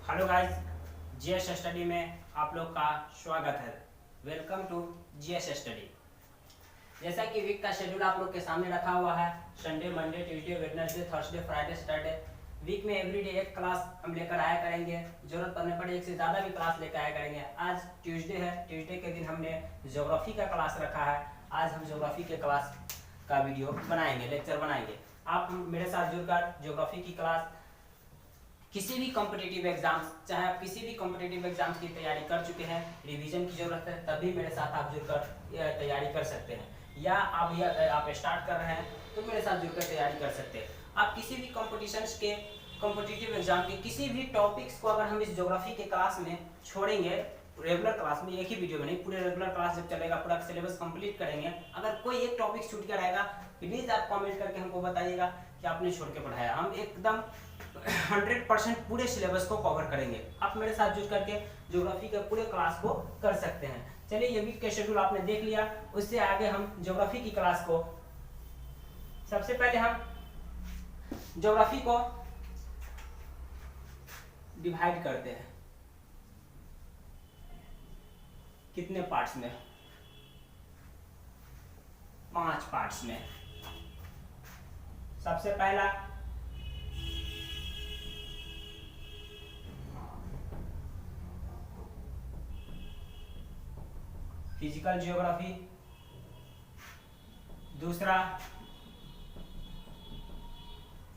Hello guys, GS study में आप लोग का स्वागत है। Welcome to GS study. जैसा कि वीक का शेड्यूल आप लोग के सामने रखा हुआ है, Sunday, Monday, Tuesday, Wednesday, Thursday, Friday, Saturday. Week में एवरीडे एक क्लास हम लेकर आया करेंगे। जरूरत पड़ने पर एक से ज़्यादा भी क्लास लेकर आया करेंगे। आज ट्यूसडे है, ट्यूसडे के दिन हमने ज्योग्राफी का क्लास रखा है। आज हम ज्योग्राफी के क्लास का वीडियो बनाएंगे, लेक्चर बनाएंगे। आप मेरे साथ जुड़कर ज्योग्राफी की क्लास किसी भी कॉम्पिटिटिव एग्जाम्स, चाहे आप किसी भी कॉम्पिटिटिव एग्जाम्स की तैयारी कर चुके हैं, रिवीजन की जरूरत है, तभी मेरे साथ आप जुड़कर तैयारी कर सकते हैं। या आप स्टार्ट कर रहे हैं तो मेरे साथ जुड़कर तैयारी कर सकते हैं। आप किसी भी कॉम्पिटिशन्स के, कॉम्पिटिटिव एग्जाम के किसी भी टॉपिक्स को अगर हम इस ज्योग्राफी के क्लास में छोड़ेंगे, रेगुलर क्लास में, एक ही वीडियो में नहीं, पूरे रेगुलर क्लास जब चलेगा, पूरा सिलेबस कंप्लीट करेंगे, अगर कोई एक टॉपिक छूट कर रहेगा, प्लीज आप कमेंट करके हमको बताइएगा कि आपने छोड़ के पढ़ाया। हम एकदम 100% पूरे सिलेबस को कवर करेंगे। आप मेरे साथ जुड़ करके ज्योग्राफी के पूरे क्लास को कर सकते हैं। चलिए, ये वीक के शेड्यूल आपने देख लिया, उससे आगे हम ज्योग्राफी की क्लास को, सबसे पहले हम ज्योग्राफी को डिवाइड करते हैं। कितने पार्ट्स में? 5 पार्ट्स में। सबसे पहला फिजिकल ज्योग्राफी, दूसरा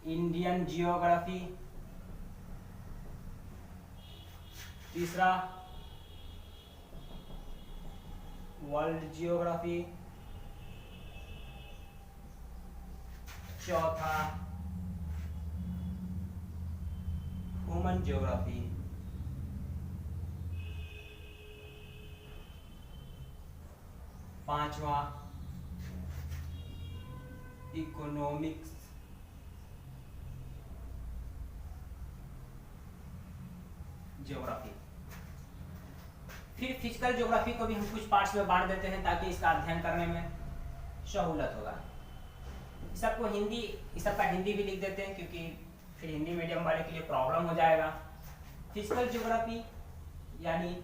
इंडियन जियोग्राफी, तीसरा वर्ल्ड जियोग्राफी, चौथा ह्यूमन ज्योग्राफी, पांचवा इकोनॉमिक्स, ज्योग्राफी। फिर फिजिकल ज्योग्राफी को भी हम कुछ पार्ट्स में बांट देते हैं ताकि इसका अध्ययन करने में सहूलत होगा। सबको हिंदी, सबका हिंदी भी लिख देते हैं क्योंकि फिर हिंदी मीडियम वाले के लिए प्रॉब्लम हो जाएगा। फिजिकल ज्योग्राफी यानी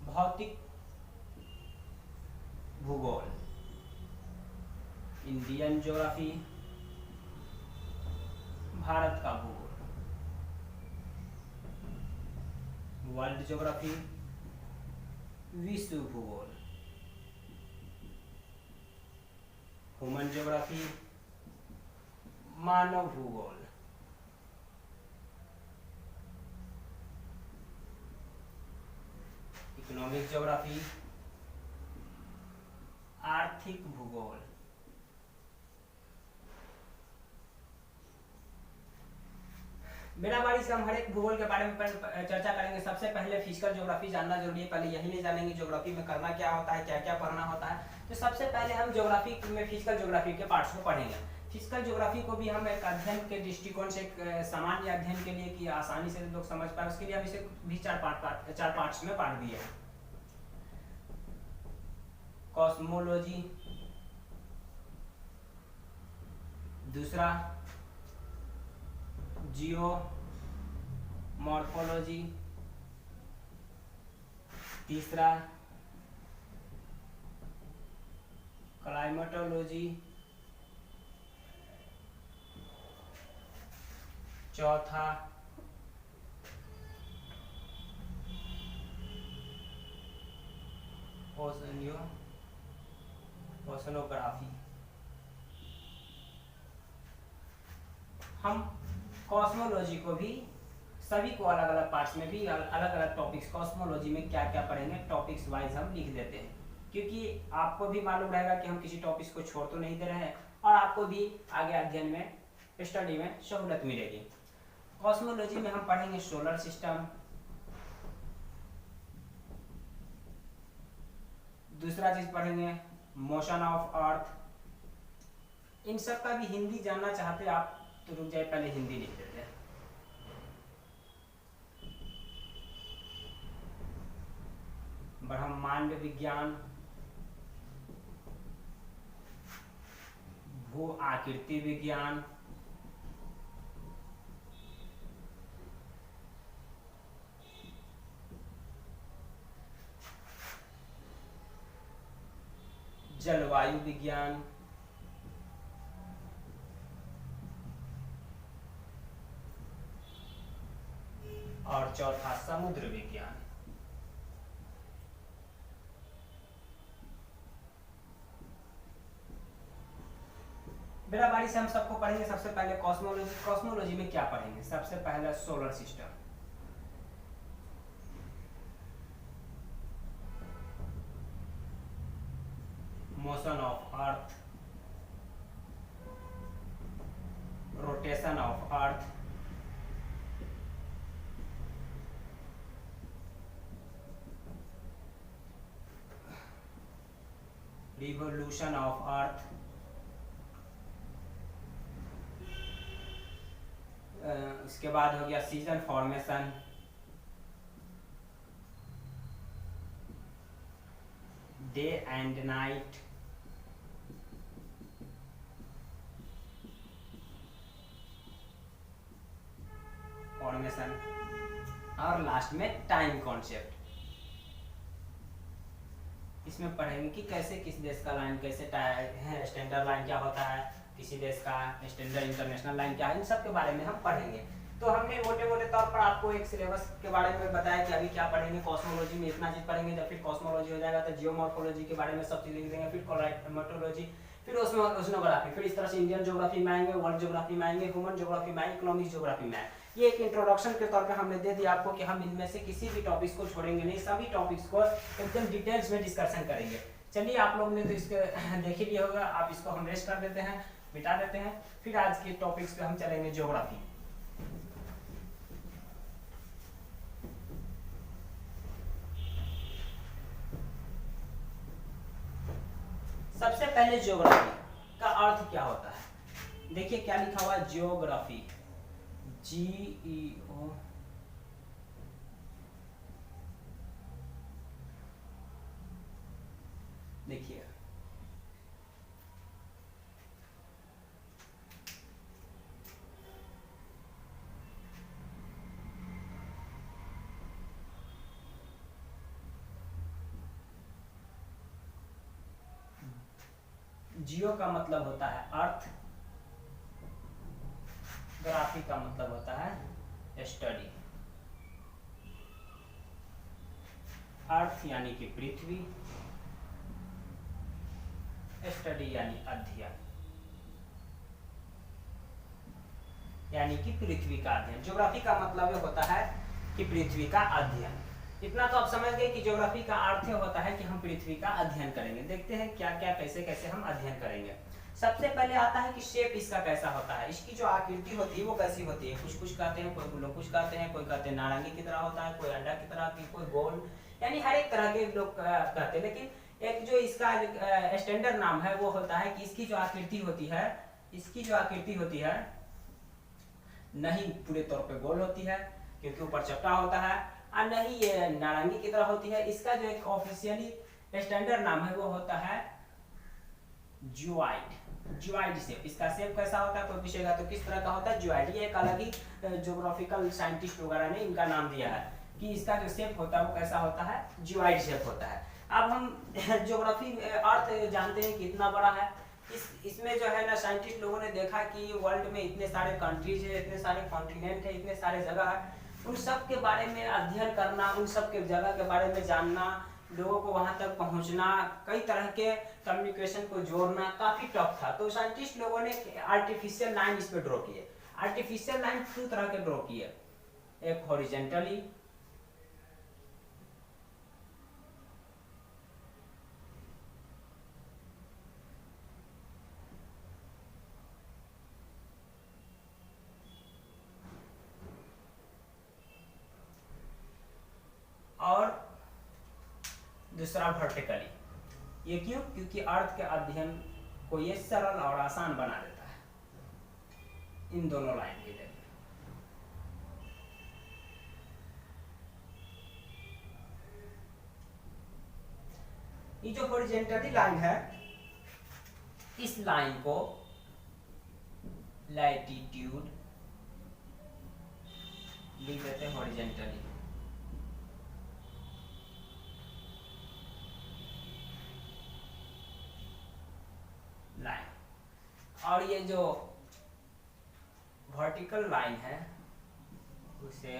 भौतिक भूगोल, इंडियन ज्योग्राफी भारत का भूगोल, वर्ल्ड ज्योग्राफी विश्व भूगोल, ह्यूमन ज्योग्राफी मानव भूगोल, इकोनॉमिक ज्योग्राफी आर्थिक भूगोल। बिना बारी से हम हर एक भूगोल के बारे में चर्चा करेंगे। सबसे पहले फिजिकल ज्योग्राफी जानना जरूरी है, पहले यही नहीं जानेंगे ज्योग्राफी में करना क्या होता है, क्या क्या पढ़ना होता है। तो सबसे पहले हम ज्योग्राफी में फिजिकल ज्योग्राफी के पार्ट्स को पढ़ेंगे। फिजिकल ज्योग्राफी को भी हम एक अध्ययन के दृष्टिकोण से, एक सामान्य अध्ययन के लिए कि आसानी से लोग समझ पाए, उसके लिए हम इसे भी चार पार्ट्स में बांट दिए हैं। कॉस्मोलॉजी, दूसरा जियो मॉर्फोलॉजी, तीसरा क्लाइमेटोलॉजी, चौथा ओशनोग्राफी। हम कॉस्मोलॉजी को भी, सभी को अलग अलग पार्ट्स में भी अलग अलग टॉपिक्स, कॉस्मोलॉजी में क्या क्या पढ़ेंगे टॉपिक्स वाइज हम लिख देते हैं, क्योंकि आपको भी मालूम रहेगा कि हम किसी टॉपिक्स को छोड़ तो नहीं दे रहे हैं और आपको भी आगे अध्ययन में, स्टडी में सहूलत मिलेगी। कॉस्मोलॉजी में हम पढ़ेंगे सोलर सिस्टम, दूसरा चीज पढ़ेंगे मोशन ऑफ अर्थ। इन सब का भी हिंदी जानना चाहते आप तो रुक जाए, पहले हिंदी लिख देते हैं। ब्रह्मांड विज्ञान, भू आकृति विज्ञान, जलवायु विज्ञान, और चौथा समुद्र विज्ञान। मेरा बारी से हम सबको पढ़ेंगे। सबसे पहले कॉस्मोलॉजी। कॉस्मोलॉजी में क्या पढ़ेंगे? सबसे पहले solar system, motion of earth, rotation of earth, revolution of earth, उसके बाद हो गया season formation, day and night, formation, और लास्ट में टाइम कॉन्सेप्ट। इसमें पढ़ेंगे कि कैसे किस देश का लाइन कैसे है, स्टैंडर्ड लाइन क्या होता है, किसी देश का स्टैंडर्ड इंटरनेशनल लाइन क्या है, इन सब के बारे में हम पढ़ेंगे। तो हमने मोटे मोटे तौर पर आपको एक सिलेबस के बारे में बताया कि अभी क्या पढ़ेंगे। कॉस्मोलॉजी में इतना चीज पढ़ेंगे, जब फिर कॉस्मोलॉजी हो जाएगा तो जियोमॉर्फोलॉजी के बारे में सब चीज लिख देंगे, फिर क्लाइमेटोलॉजी, फिर उसमें ओशनोग्राफी, फिर इस तरह से इंडियन ज्योग्राफी में आएंगे, वर्ल्ड ज्योग्राफी में आएंगे, ह्यूमन ज्योग्राफी में आएंगे, इकोनॉमिक ज्योग्राफी में आएंगे। ये एक इंट्रोडक्शन के तौर पे हमने दे दिया आपको कि हम इनमें से किसी भी टॉपिक्स को छोड़ेंगे नहीं, सभी टॉपिक्स को एकदम डिटेल्स में डिस्कशन करेंगे। चलिए, आप लोग ने तो इसके देख ही लिया होगा, आप इसको हम रेस्ट कर देते हैं, मिटा देते हैं। फिर आज के टॉपिक्स पे हम चलेंगे ज्योग्राफी। सबसे पहले ज्योग्राफी का अर्थ क्या होता है? देखिए क्या लिखा हुआ है, ज्योग्राफी, GEO, देखिए जियो का मतलब होता है अर्थ, ग्राफी का मतलब होता है स्टडी। अर्थ यानी कि पृथ्वी, स्टडी यानी अध्ययन, यानी कि पृथ्वी का अध्ययन। ज्योग्राफी का मतलब होता है कि पृथ्वी का अध्ययन। इतना तो आप समझ गए कि ज्योग्राफी का अर्थ होता है कि हम पृथ्वी का अध्ययन करेंगे। देखते हैं क्या क्या कैसे कैसे हम अध्ययन करेंगे। सबसे पहले आता है कि शेप इसका कैसा होता है, इसकी जो आकृति होती है वो कैसी होती है। कुछ कहते हैं, कोई लोग कुछ कहते हैं, कोई कहते हैं नारंगी की तरह होता है, कोई अंडा की तरह की, कोई गोल, यानी हर एक तरह के लोग कहते हैं। लेकिन एक जो इसका स्टैंडर्ड नाम है वो होता है कि इसकी जो आकृति होती है, इसकी जो आकृति होती है नहीं पूरे तौर पे गोल होती है क्योंकि ऊपर चपटा होता है, और नहीं ये नारंगी की तरह होती है। इसका जो एक ऑफिशियली स्टैंडर्ड नाम है वो होता है ज्यूआइड, ज्यूआइड शेप। इसका शेप कैसा होता है, कोई पूछेगा तो किस तरह का होता है, ज्यूआइड। ये एक अलग ही ज्योग्राफिकल साइंटिस्ट वगैरह ने इनका नाम दिया है कि इसका जो शेप होता है वो कैसा होता है, ज्यूआइड शेप होता है। अब हम ज्योग्राफी अर्थ जानते हैं कितना बड़ा है। इसमें जो है ना साइंटिस्ट लोगों ने देखा कि वर्ल्ड में इतने सारे कंट्रीज है, इतने सारे कॉन्टिनेंट है, इतने सारे जगह है, उन सब के बारे में अध्ययन करना, उन सब के जगह के बारे में जानना, लोगों को वहां तक पहुंचना, कई तरह के कम्युनिकेशन को जोड़ना काफी टफ था। तो साइंटिस्ट लोगों ने आर्टिफिशियल लाइन इस पे ड्रॉ किए। आर्टिफिशियल लाइन दो तरह के ड्रॉ किए, एक हॉरिजेंटली और दूसरा वर्टिकली। ये क्यों? क्योंकि अर्थ के अध्ययन को ये सरल और आसान बना देता है इन दोनों लाइन के जरिए। ये जो हॉरिजेंटली लाइन है, इस लाइन को लैटिट्यूड लिख देते हैं हॉरिजेंटली, और ये जो वर्टिकल लाइन है उसे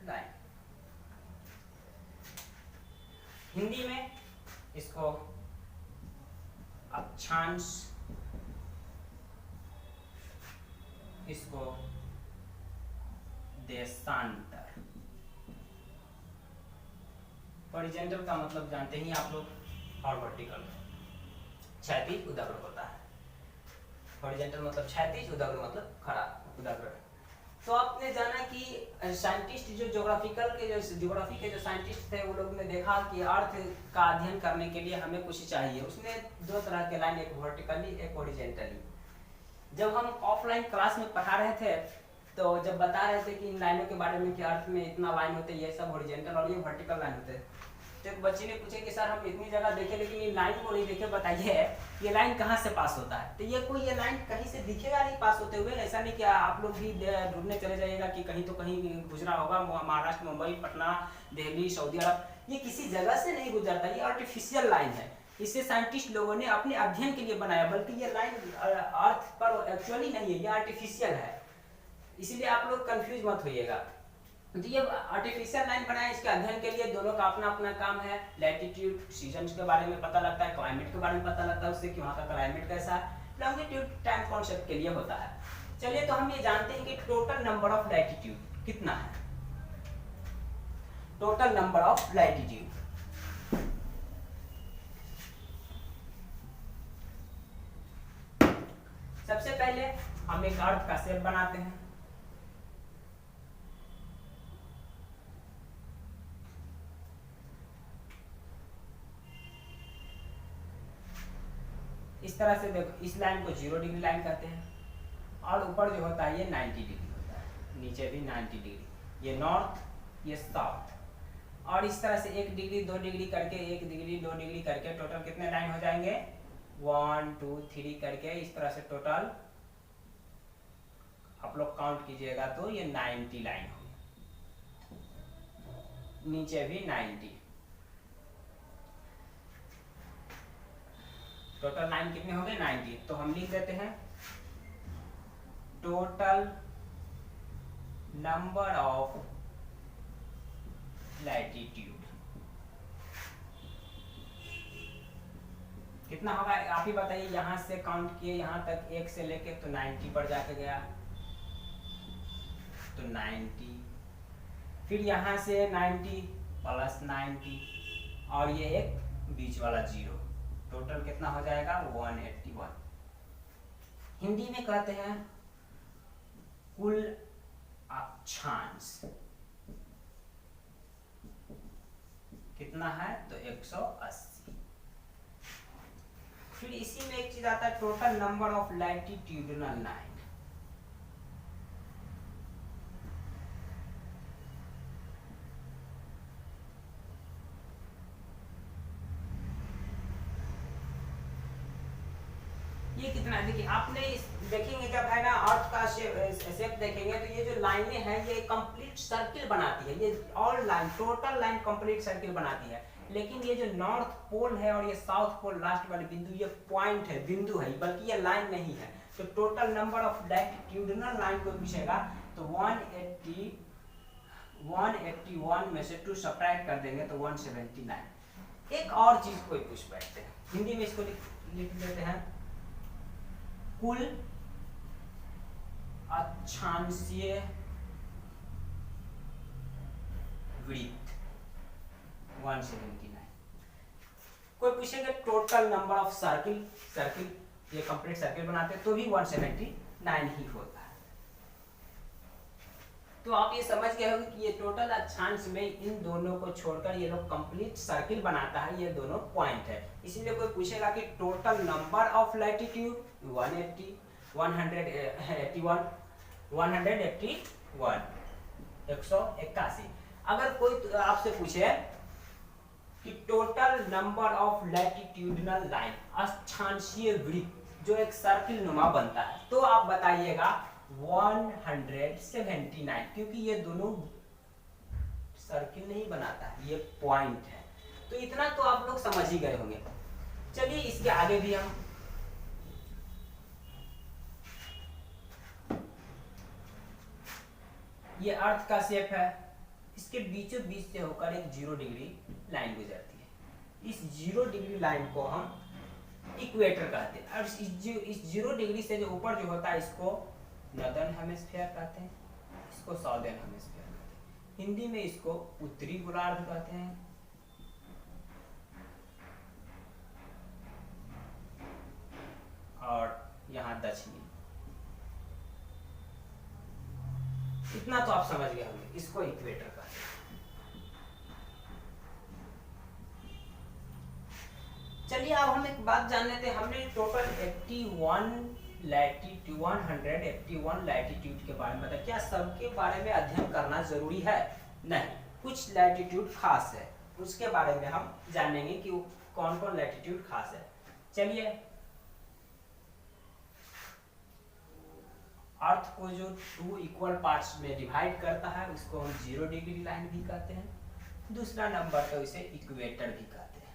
लाइन, हिंदी में इसको अक्षांश, इसको देशांतर। हॉरिजॉन्टल का मतलब जानते ही आप लोग, और वर्टिकल क्षैतिज उदग्र होता है। हॉरिजॉन्टल मतलब क्षैतिज, उदग्र मतलब खड़ा उदग्र। तो आपने जाना कि साइंटिस्ट जो ज्योग्राफी के जो साइंटिस्ट थे वो लोग ने देखा कि अर्थ का अध्ययन करने के लिए हमें कुछ चाहिए। उसने दो तरह के लाइन, एक वर्टिकली एक हॉरिजॉन्टली। जब हम ऑफलाइन क्लास में पढ़ा रहे थे तो जब बता रहे थे कि इन लाइनों के बारे में कि अर्थ में इतना लाइन होते हैं, ये सब हॉरिजॉन्टल और ये वर्टिकल लाइन होते हैं, तो एक बच्चे ने पूछे कि सर हम इतनी जगह देखे लेकिन ये लाइन को नहीं देखे, बताइए ये लाइन कहाँ से पास होता है। तो ये लाइन कहीं से दिखेगा नहीं पास होते हुए। ऐसा नहीं कि आप लोग भी ढूंढने चले जाइएगा कि कहीं तो कहीं गुजरा होगा, महाराष्ट्र, मुंबई, पटना, दिल्ली, सऊदी अरब, ये किसी जगह से नहीं गुजरता। ये आर्टिफिशियल लाइन है, इसे साइंटिस्ट लोगों ने अपने अध्ययन के लिए बनाया, बल्कि ये लाइन अर्थ पर एक्चुअली नहीं है, ये आर्टिफिशियल है। इसीलिए आप लोग कंफ्यूज मत होइएगा। तो ये आर्टिफिशियल लाइन बनाया, इसके अध्ययन के लिए दोनों का अपना अपना काम है। लैटिट्यूड, सीजन्स के बारे में पता लगता है, क्लाइमेट के बारे में पता लगता है उससे कि वहाँ का क्लाइमेट कैसा है। लॉन्गिट्यूड टाइम कॉन्सेप्ट के लिए होता है। चलिए, तो हम ये जानते हैं कि टोटल नंबर ऑफ लैटिट्यूड कितना है। टोटल नंबर ऑफ लैटिट्यूड, सबसे पहले हम एक अर्थ का शेप बनाते हैं। इस तरह से देखो, इस लाइन को 0 डिग्री लाइन कहते हैं और ऊपर जो होता है ये 90 डिग्री होता है, नीचे भी 90 डिग्री। ये नॉर्थ, ये साउथ। और इस तरह से 1 डिग्री 2 डिग्री करके, 1 डिग्री 2 डिग्री करके टोटल कितने लाइन हो जाएंगे, 1 2 3 करके इस तरह से टोटल आप लोग काउंट कीजिएगा तो ये 90 लाइन होगी, नीचे भी 90। टोटल लाइन कितने हो गए, 90। तो हम लिख देते हैं टोटल नंबर ऑफ लैटिट्यूड कितना होगा, आप ही बताइए। यहां से काउंट किए यहां तक, 1 से लेके तो 90 पर जाके गया, तो 90, फिर यहां से 90 प्लस 90 और ये एक बीच वाला 0, टोटल कितना हो जाएगा, 181। हिंदी में कहते हैं कुल अक्षांश कितना है, तो 180। फिर इसी में एक चीज आता है total number of latitudinal line. ये कितना, देखिए आपने देखेंगे जब है ना अर्थ का शेप देखेंगे तो ये जो लाइनें हैं ये कंप्लीट सर्किल बनाती है। ये all line, total line complete circle बनाती है। लेकिन ये जो नॉर्थ पोल है और ये साउथ पोल लास्ट वाले बिंदु, ये पॉइंट है, बिंदु है, बल्कि ये लाइन नहीं है। तो total number of latitudinal line को पूछेगा तो 181 में से 2 सब्ट्रैक्ट कर देंगे तो 179। एक और चीज कोई पूछ बैठते हैं, हिंदी में इसको लिख देते हैं कुल अक्षांशीय वृत्त 179। कोई पूछेगा टोटल नंबर ऑफ सर्किल, ये कंप्लीट सर्किल बनाते हैं तो भी 179 ही होता है। तो आप ये समझ गए होंगे कि ये टोटल अक्षांश में इन दोनों को छोड़कर ये लोग कंप्लीट सर्किल बनाता है, ये दोनों पॉइंट है। इसीलिए कोई पूछेगा कि टोटल नंबर ऑफ लैटिट्यूड 181, 181। अगर कोई आपसे पूछे कि total number of latitudinal line, अक्षांशीय वृत्त जो एक सर्किल नुमा बनता है, तो आप बताइएगा 179, क्योंकि ये दोनों सर्किल नहीं बनाता है, ये पॉइंट है। तो इतना तो आप लोग समझ ही गए होंगे। चलिए इसके आगे भी हम ये अर्थ का शेप है, इसके बीचों बीच से होकर एक 0 डिग्री लाइन गुजरती है। इस 0 डिग्री लाइन को हम इक्वेटर कहते हैं। और इस 0 डिग्री से जो ऊपर जो होता है इसको नॉर्दर्न हेमिस्फीयर कहते हैं, इसको साउदर्न हेमिस्फीयर कहते हैं। हिंदी में इसको उत्तरी गोलार्ध कहते हैं। और यहाँ दक्षिणी। इतना तो आप समझ गए होंगे, इसको इक्वेटर कहते हैं। चलिए अब हम एक बात जान लेते हैं। हमने टोटल 81 लैटिट्यूड के बारे में बताया। क्या सबके बारे में अध्ययन करना जरूरी है? नहीं, कुछ लैटिट्यूड खास है, उसके बारे में हम जानेंगे कि वो कौन कौन लैटिट्यूड खास है। चलिए, अर्थ को जो 2 इक्वल पार्ट्स में डिवाइड करता है उसको हम 0 डिग्री लाइन भी कहते हैं। दूसरा नंबर पे उसे इक्वेटर भी कहते हैं।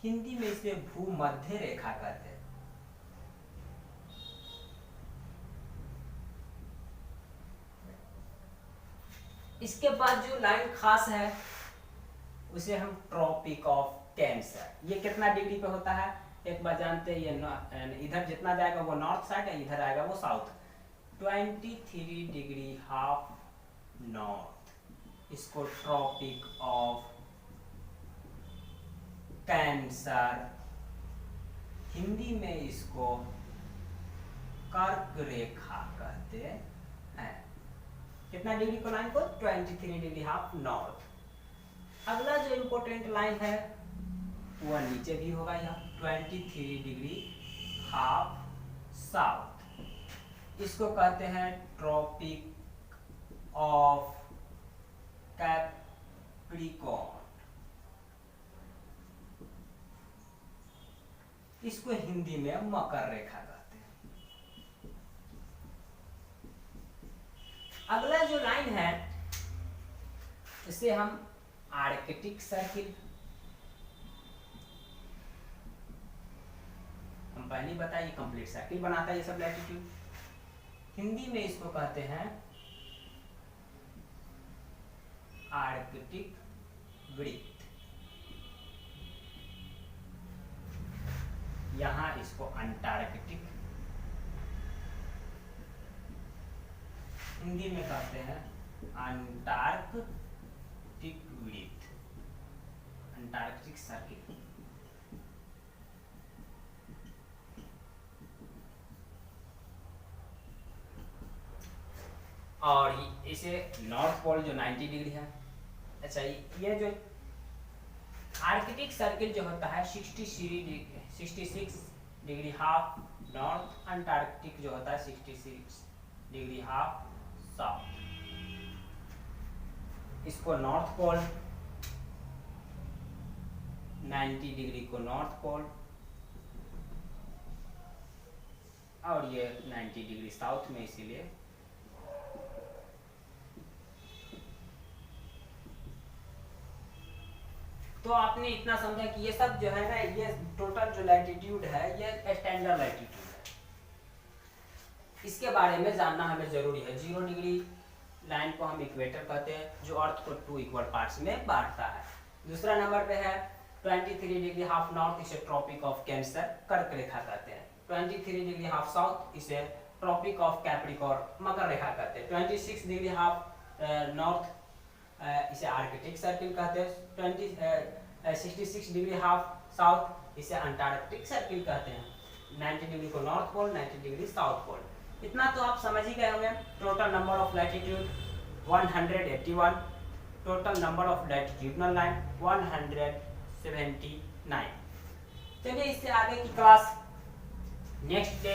हिंदी में इसे भूमध्य रेखा कहते हैं। इसके बाद जो लाइन खास है उसे हम ट्रॉपिक ऑफ कैंसर। ये कितना डिग्री पे होता है एक बार जानते हैं। ये इधर जितना जाएगा वो नॉर्थ साइड है, इधर आएगा वो साउथ। 23 डिग्री हाफ नॉर्थ, इसको ट्रॉपिक ऑफ कैंसर, हिंदी में इसको कर्क रेखा कहते हैं। कितना डिग्री को लाइन को? 23 डिग्री हाफ नॉर्थ। अगला जो इंपॉर्टेंट लाइन है वह नीचे भी होगा, यहाँ 23 डिग्री हाफ साउथ, इसको कहते हैं ट्रॉपिक ऑफ कैप्रिकॉर्न, इसको हिंदी में मकर रेखा कहते हैं। अगला जो लाइन है इसे हम आर्कटिक सर्किल, हम पहले ही बताइए कंप्लीट सर्किल बनाता है ये सब लैटिट्यूड। हिंदी में इसको कहते हैं आर्कटिक वृत्त, यहाँ इसको अंटार्कटिक, हिंदी में कहते हैं अंटार्कटिक वृत्त, अंटार्कटिक सर्किल। और इसे नॉर्थ पोल जो 90 डिग्री है। अच्छा, ये जो आर्कटिक सर्किल जो होता है 66 डिग्री हाफ नॉर्थ, अंटार्कटिक जो होता है 66 डिग्री हाफ साउथ, इसको नॉर्थ पोल, 90 डिग्री को नॉर्थ पोल, और ये 90 डिग्री साउथ में, इसीलिए तो आपने इतना समझा कि ये सब जो है ना, ये टोटल जो लैटिट्यूड है ये स्टैंडर्ड लैटिट्यूड है, इसके बारे में जानना हमें जरूरी है। 0 डिग्री लाइन को हम इक्वेटर कहते हैं जो अर्थ को 2 इक्वल पार्ट्स में बांटता है। दूसरा नंबर पे है 23 डिग्री हाफ नॉर्थ, इसे ट्रॉपिक ऑफ कैंसर कर्क रेखा कहते हैं। 23 डिग्री हाफ साउथ, इसे ट्रॉपिक ऑफ कैप्रिकॉर्न मकर रेखा कहते हैं। 26 डिग्री हाफ नॉर्थ, इसे आर्कटिक सर्किल कहते हैं। 66 डिग्री हाफ साउथ, इसे अंटार्कटिक सर्किल कहते हैं। 90 डिग्री को north pole, 90 degree south pole. इतना तो आप समझ ही गए होंगे। Total number of latitude 181, total number of latitudinal line 179। चलिए इससे आगे की क्लास नेक्स्ट डे